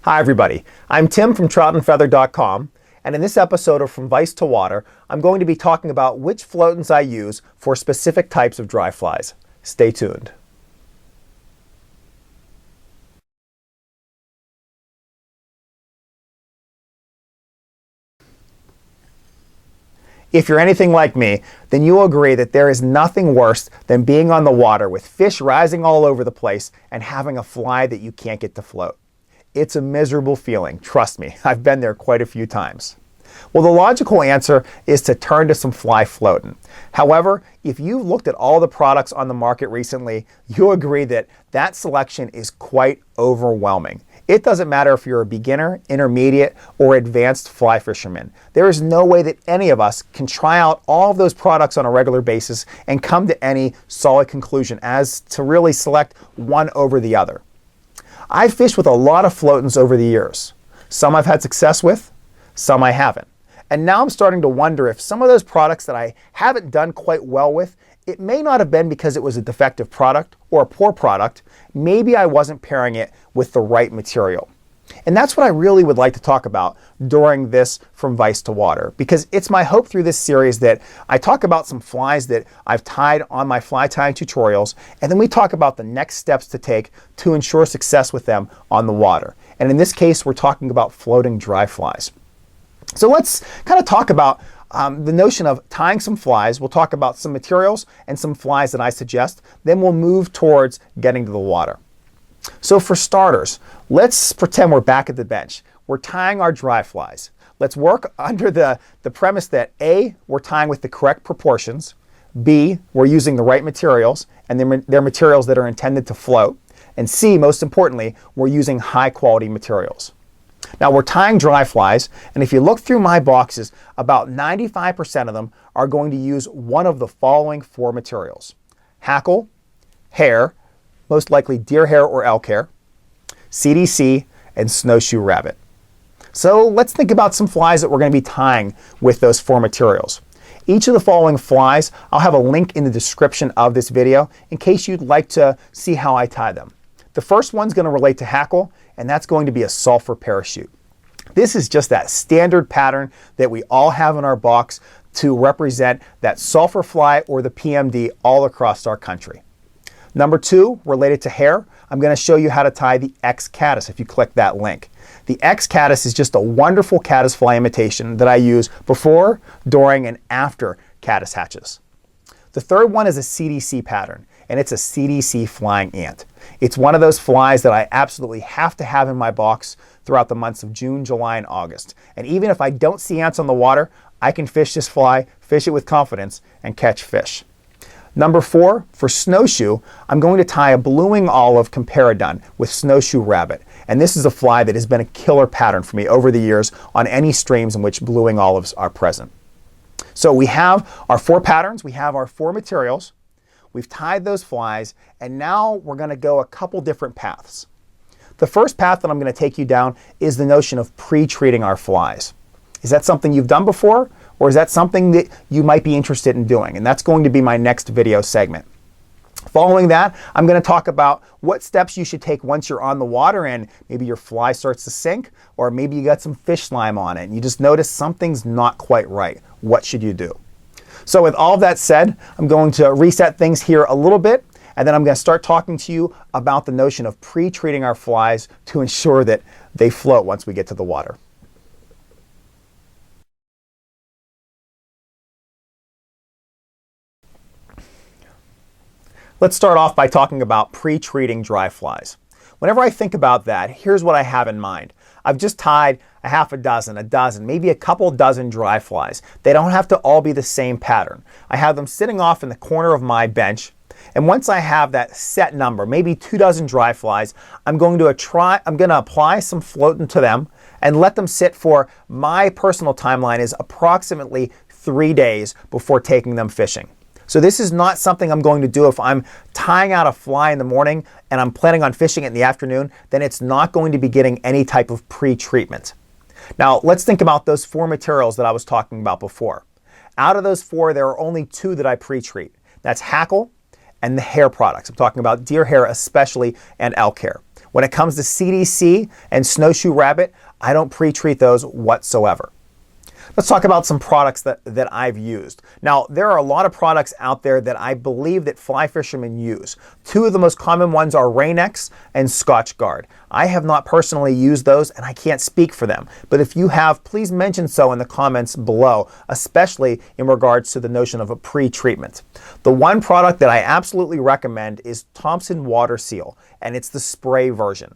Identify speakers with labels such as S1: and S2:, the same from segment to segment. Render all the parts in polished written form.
S1: Hi everybody, I'm Tim from troutandfeather.com, and in this episode of From Vise to Water, I'm going to be talking about which floatants I use for specific types of dry flies. Stay tuned. If you're anything like me, then you'll agree that there is nothing worse than being on the water with fish rising all over the place and having a fly that you can't get to float. It's a miserable feeling, trust me. I've been there quite a few times. Well, the logical answer is to turn to some Fly Floatant. However, if you've looked at all the products on the market recently, you'll agree that that selection is quite overwhelming. It doesn't matter if you're a beginner, intermediate, or advanced fly fisherman. There is no way that any of us can try out all of those products on a regular basis and come to any solid conclusion as to really select one over the other. I've fished with a lot of floatants over the years. Some I've had success with, some I haven't. And now I'm starting to wonder if some of those products that I haven't done quite well with, it may not have been because it was a defective product or a poor product. Maybe I wasn't pairing it with the right material. And that's what I really would like to talk about during this From Vise to Water, because it's my hope through this series that I talk about some flies that I've tied on my fly tying tutorials, and then we talk about the next steps to take to ensure success with them on the water. And in this case, we're talking about floating dry flies. So let's kind of talk about the notion of tying some flies. We'll talk about some materials and some flies that I suggest. Then we'll move towards getting to the water. So for starters, let's pretend we're back at the bench. We're tying our dry flies. Let's work under the premise that A, we're tying with the correct proportions, B, we're using the right materials, and they're materials that are intended to float, and C, most importantly, we're using high quality materials. Now we're tying dry flies, and if you look through my boxes, about 95% of them are going to use one of the following four materials: hackle, hair, most likely deer hair or elk hair, CDC, and snowshoe rabbit. So let's think about some flies that we're going to be tying with those four materials. Each of the following flies, I'll have a link in the description of this video in case you'd like to see how I tie them. The first one's going to relate to hackle, and that's going to be a sulfur parachute. This is just that standard pattern that we all have in our box to represent that sulfur fly or the PMD all across our country. Number two, related to hair, I'm going to show you how to tie the X caddis if you click that link. The X caddis is just a wonderful caddis fly imitation that I use before, during, and after caddis hatches. The third one is a CDC pattern, and it's a CDC flying ant. It's one of those flies that I absolutely have to have in my box throughout the months of June, July, and August. And even if I don't see ants on the water, I can fish this fly, fish it with confidence, and catch fish. Number four, for snowshoe, I'm going to tie a blueing olive comparadun with snowshoe rabbit. And this is a fly that has been a killer pattern for me over the years on any streams in which blueing olives are present. So we have our four patterns, we have our four materials, we've tied those flies, and now we're going to go a couple different paths. The first path that I'm going to take you down is the notion of pre-treating our flies. Is that something you've done before? Or is that something that you might be interested in doing? And that's going to be my next video segment. Following that, I'm going to talk about what steps you should take once you're on the water and maybe your fly starts to sink, or maybe you got some fish slime on it and you just notice something's not quite right. What should you do? So with all of that said, I'm going to reset things here a little bit, and then I'm going to start talking to you about the notion of pre-treating our flies to ensure that they float once we get to the water. Let's start off by talking about pre-treating dry flies. Whenever I think about that, here's what I have in mind. I've just tied a half a dozen, maybe a couple dozen dry flies. They don't have to all be the same pattern. I have them sitting off in the corner of my bench, and once I have that set number, maybe 2 dozen dry flies, I'm going to apply some floatant to them and let them sit for, my personal timeline is approximately 3 days before taking them fishing. So this is not something I'm going to do if I'm tying out a fly in the morning and I'm planning on fishing it in the afternoon, then it's not going to be getting any type of pre-treatment. Now let's think about those four materials that I was talking about before. Out of those four, there are only two that I pre-treat. That's hackle and the hair products. I'm talking about deer hair especially and elk hair. When it comes to CDC and snowshoe rabbit, I don't pre-treat those whatsoever. Let's talk about some products that I've used. Now, there are a lot of products out there that I believe that fly fishermen use. Two of the most common ones are Rain-X and Scotch Guard. I have not personally used those and I can't speak for them. But if you have, please mention so in the comments below, especially in regards to the notion of a pre-treatment. The one product that I absolutely recommend is Thompson Water Seal, and it's the spray version.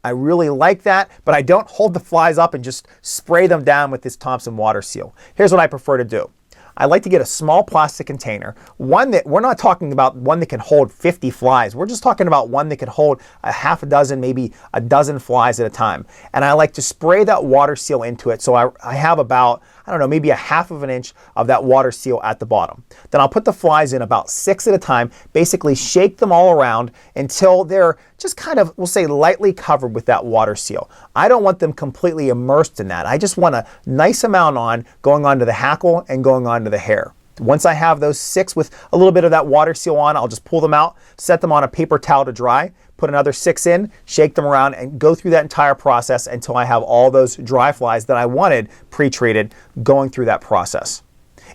S1: I really like that, but I don't hold the flies up and just spray them down with this Thompson Water Seal. Here's what I prefer to do. I like to get a small plastic container, one that we're not talking about one that can hold 50 flies. We're just talking about one that can hold a half a dozen, maybe a dozen flies at a time. And I like to spray that water seal into it. So I have about, I don't know, maybe a half of an inch of that water seal at the bottom. Then I'll put the flies in about 6 at a time, basically shake them all around until they're just kind of, we'll say, lightly covered with that water seal. I don't want them completely immersed in that. I just want a nice amount on, going onto the hackle and going onto the hair. Once I have those 6 with a little bit of that water seal on, I'll just pull them out, set them on a paper towel to dry, put another 6 in, shake them around, and go through that entire process until I have all those dry flies that I wanted pre-treated going through that process.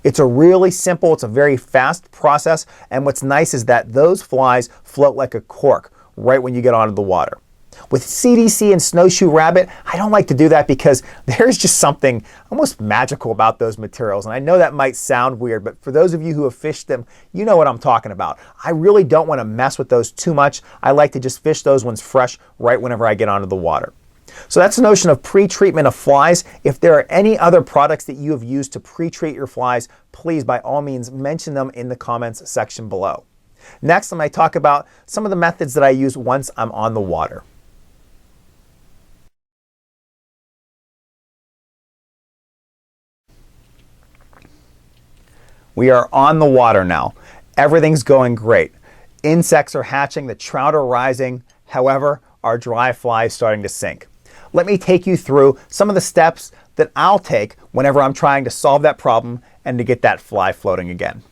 S1: It's a really simple, it's a very fast process, and what's nice is that those flies float like a cork right when you get onto the water. With CDC and snowshoe rabbit, I don't like to do that because there's just something almost magical about those materials. And I know that might sound weird, but for those of you who have fished them, you know what I'm talking about. I really don't want to mess with those too much. I like to just fish those ones fresh right whenever I get onto the water. So that's the notion of pre-treatment of flies. If there are any other products that you have used to pre-treat your flies, please by all means mention them in the comments section below. Next, I'm going to talk about some of the methods that I use once I'm on the water. We are on the water now. Everything's going great. Insects are hatching, the trout are rising. However, our dry fly is starting to sink. Let me take you through some of the steps that I'll take whenever I'm trying to solve that problem and to get that fly floating again.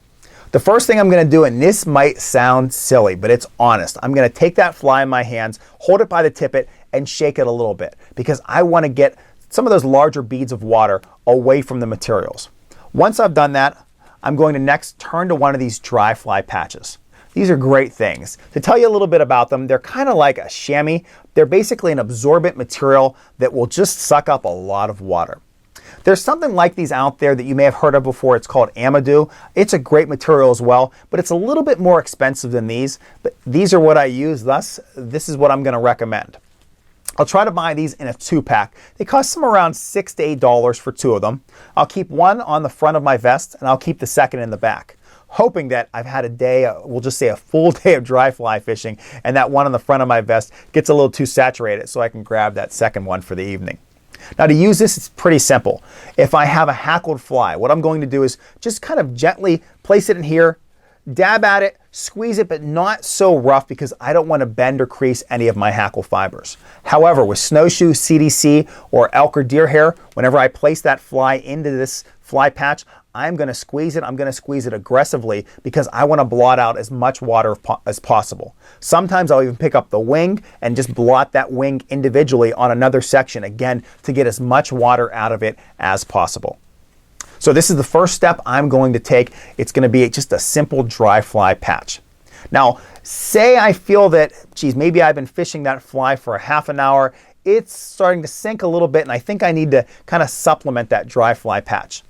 S1: The first thing I'm going to do, and this might sound silly, but it's honest, I'm going to take that fly in my hands, hold it by the tippet, and shake it a little bit because I want to get some of those larger beads of water away from the materials. Once I've done that, I'm going to next turn to one of these dry fly patches. These are great things. To tell you a little bit about them, they're kind of like a chamois. They're basically an absorbent material that will just suck up a lot of water. There's something like these out there that you may have heard of before. It's called Amadou. It's a great material as well, but it's a little bit more expensive than these. But these are what I use, thus this is what I'm going to recommend. I'll try to buy these in a 2-pack. They cost some around $6 to $8 for 2 of them. I'll keep one on the front of my vest and I'll keep the second in the back, hoping that I've had a day, we'll just say a full day of dry fly fishing, and that one on the front of my vest gets a little too saturated so I can grab that second one for the evening. Now to use this, it's pretty simple. If I have a hackled fly, what I'm going to do is just kind of gently place it in here, dab at it, squeeze it, but not so rough because I don't want to bend or crease any of my hackle fibers. However, with snowshoe, CDC, or elk or deer hair, whenever I place that fly into this fly patch, I'm going to squeeze it. I'm going to squeeze it aggressively because I want to blot out as much water as possible. Sometimes I'll even pick up the wing and just blot that wing individually on another section, again, to get as much water out of it as possible. So this is the first step I'm going to take. It's going to be just a simple dry fly patch. Now, say I feel that, geez, maybe I've been fishing that fly for a half an hour. It's starting to sink a little bit, and I think I need to kind of supplement that dry fly patch.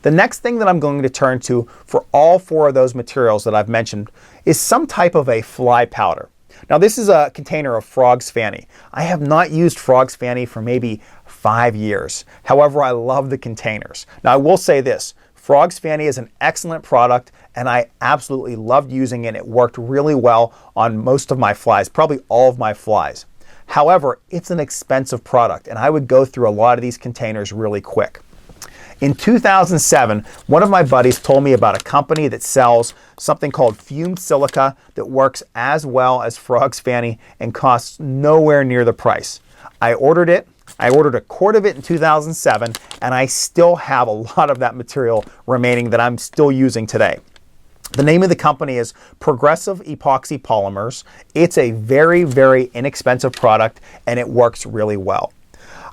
S1: The next thing that I'm going to turn to for all 4 of those materials that I've mentioned is some type of a fly powder. Now this is a container of Frog's Fanny. I have not used Frog's Fanny for maybe 5 years. However, I love the containers. Now I will say this, Frog's Fanny is an excellent product and I absolutely loved using it. It worked really well on most of my flies, probably all of my flies. However, it's an expensive product and I would go through a lot of these containers really quick. In 2007, one of my buddies told me about a company that sells something called fumed silica that works as well as Frog's Fanny and costs nowhere near the price. I ordered it. I ordered a quart of it in 2007, and I still have a lot of that material remaining that I'm still using today. The name of the company is Progressive Epoxy Polymers. It's a very, very inexpensive product and it works really well.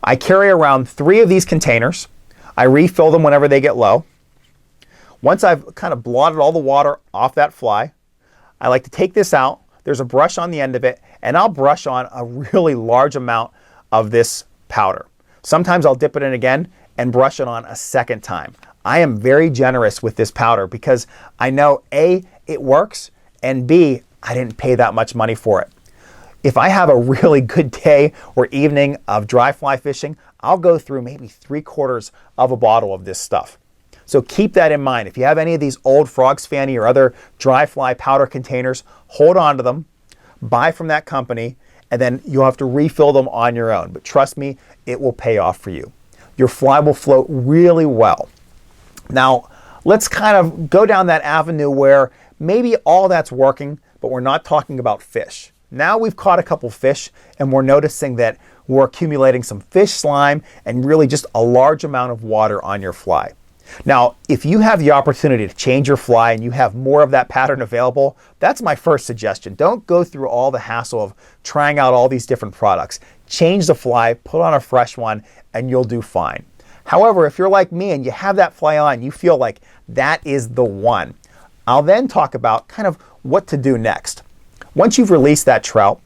S1: I carry around 3 of these containers. I refill them whenever they get low. Once I've kind of blotted all the water off that fly, I like to take this out. There's a brush on the end of it, and I'll brush on a really large amount of this powder. Sometimes I'll dip it in again and brush it on a second time. I am very generous with this powder because I know A, it works, and B, I didn't pay that much money for it. If I have a really good day or evening of dry fly fishing, I'll go through maybe 3/4 of a bottle of this stuff. So keep that in mind. If you have any of these old Frogs Fanny or other dry fly powder containers, hold on to them, buy from that company, and then you'll have to refill them on your own. But trust me, it will pay off for you. Your fly will float really well. Now, let's kind of go down that avenue where maybe all that's working, but we're not talking about fish. Now we've caught a couple fish and we're noticing that we're accumulating some fish slime and really just a large amount of water on your fly. Now, if you have the opportunity to change your fly and you have more of that pattern available, that's my first suggestion. Don't go through all the hassle of trying out all these different products. Change the fly, put on a fresh one, and you'll do fine. However, if you're like me and you have that fly on, you feel like that is the one, I'll then talk about kind of what to do next. Once you've released that trout,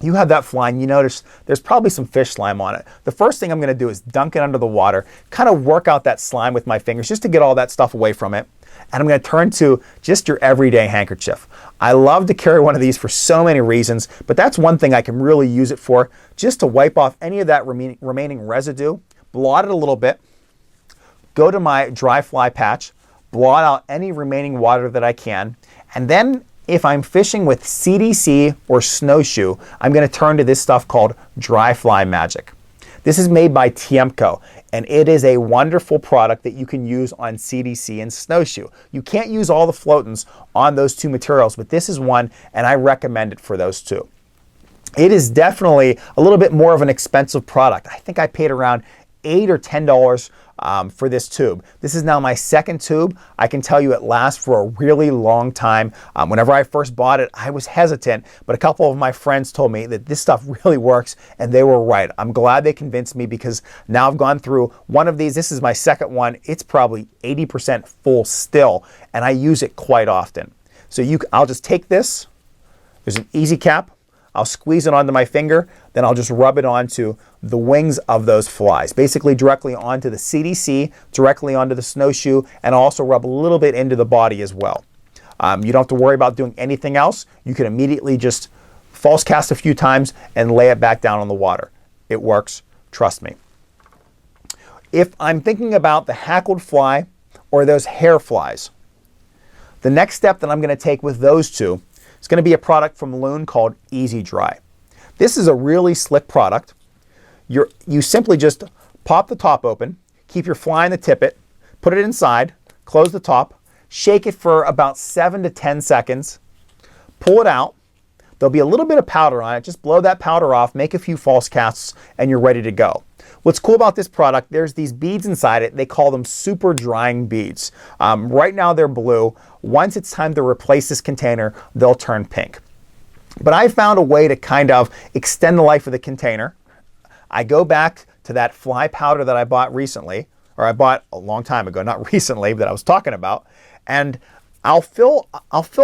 S1: you have that fly and you notice there's probably some fish slime on it. The first thing I'm going to do is dunk it under the water, kind of work out that slime with my fingers just to get all that stuff away from it. And I'm going to turn to just your everyday handkerchief. I love to carry one of these for so many reasons, but that's one thing I can really use it for, just to wipe off any of that remaining residue, blot it a little bit, go to my dry fly patch, blot out any remaining water that I can, and then if I'm fishing with CDC or snowshoe, I'm going to turn to this stuff called Dry Fly Magic. This is made by Tiemco, and it is a wonderful product that you can use on CDC and snowshoe. You can't use all the floatants on those 2 materials, but this is one, and I recommend it for those 2. It is definitely a little bit more of an expensive product. I think I paid around $8 or $10 for this tube. This is now my 2nd tube. I can tell you it lasts for a really long time. Whenever I first bought it, I was hesitant, but a couple of my friends told me that this stuff really works, and they were right. I'm glad they convinced me because now I've gone through one of these. This is my 2nd one. It's probably 80% full still, and I use it quite often. So I'll just take this. There's an easy cap. I'll squeeze it onto my finger, then I'll just rub it onto the wings of those flies, basically directly onto the CDC, directly onto the snowshoe, and I'll also rub a little bit into the body as well. You don't have to worry about doing anything else. You can immediately just false cast a few times and lay it back down on the water. It works, trust me. If I'm thinking about the hackled fly or those hair flies, the next step that I'm going to take with those 2, it's going to be a product from Loon called Easy Dry. This is a really slick product. You simply just pop the top open, keep your fly in the tippet, put it inside, close the top, shake it for about 7 to 10 seconds, pull it out. There'll be a little bit of powder on it. Just blow that powder off, make a few false casts, and you're ready to go. What's cool about this product, there's these beads inside it. They call them super drying beads. Right now they're blue. Once it's time to replace this container, they'll turn pink. But I found a way to kind of extend the life of the container. I go back to that fly powder that I bought recently, or I bought a long time ago, not recently, that I was talking about, and I'll fill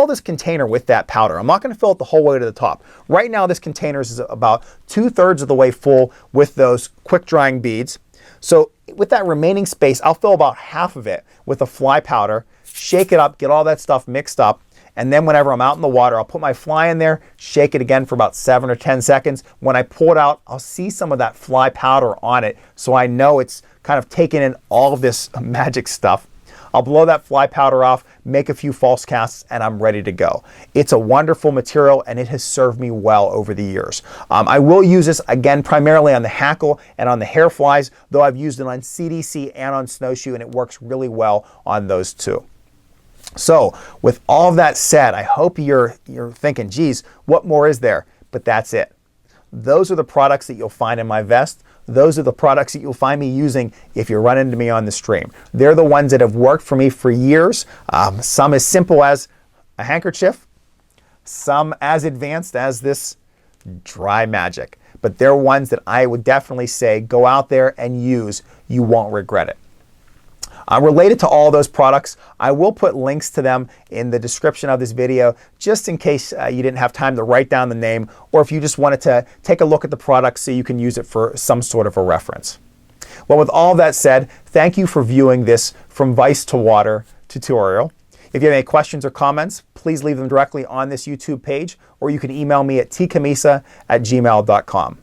S1: this container with that powder. I'm not going to fill it the whole way to the top. Right now this container is about 2/3 of the way full with those quick drying beads. So with that remaining space, I'll fill about half of it with the fly powder, shake it up, get all that stuff mixed up, and then whenever I'm out in the water, I'll put my fly in there, shake it again for about 7 or 10 seconds. When I pull it out, I'll see some of that fly powder on it, so I know it's kind of taken in all of this magic stuff. I'll blow that fly powder off, make a few false casts, and I'm ready to go. It's a wonderful material, and it has served me well over the years. I will use this, again, primarily on the hackle and on the hair flies, though I've used it on CDC and on snowshoe, and it works really well on those 2. So with all of that said, I hope you're thinking, geez, what more is there? But that's it. Those are the products that you'll find in my vest. Those are the products that you'll find me using if you run into me on the stream. They're the ones that have worked for me for years. Some as simple as a handkerchief, some as advanced as this dry magic. But they're ones that I would definitely say go out there and use. You won't regret it. Related to all those products, I will put links to them in the description of this video, just in case you didn't have time to write down the name, or if you just wanted to take a look at the product so you can use it for some sort of a reference. Well, with all that said, thank you for viewing this From Vise to Water tutorial. If you have any questions or comments, please leave them directly on this YouTube page, or you can email me at tcammisa@gmail.com.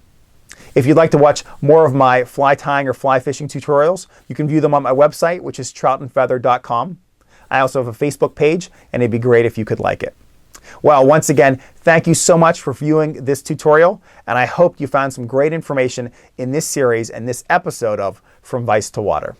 S1: If you'd like to watch more of my fly tying or fly fishing tutorials, you can view them on my website, which is troutandfeather.com. I also have a Facebook page, and it'd be great if you could like it. Well, once again, thank you so much for viewing this tutorial, and I hope you found some great information in this series and this episode of From Vise to Water.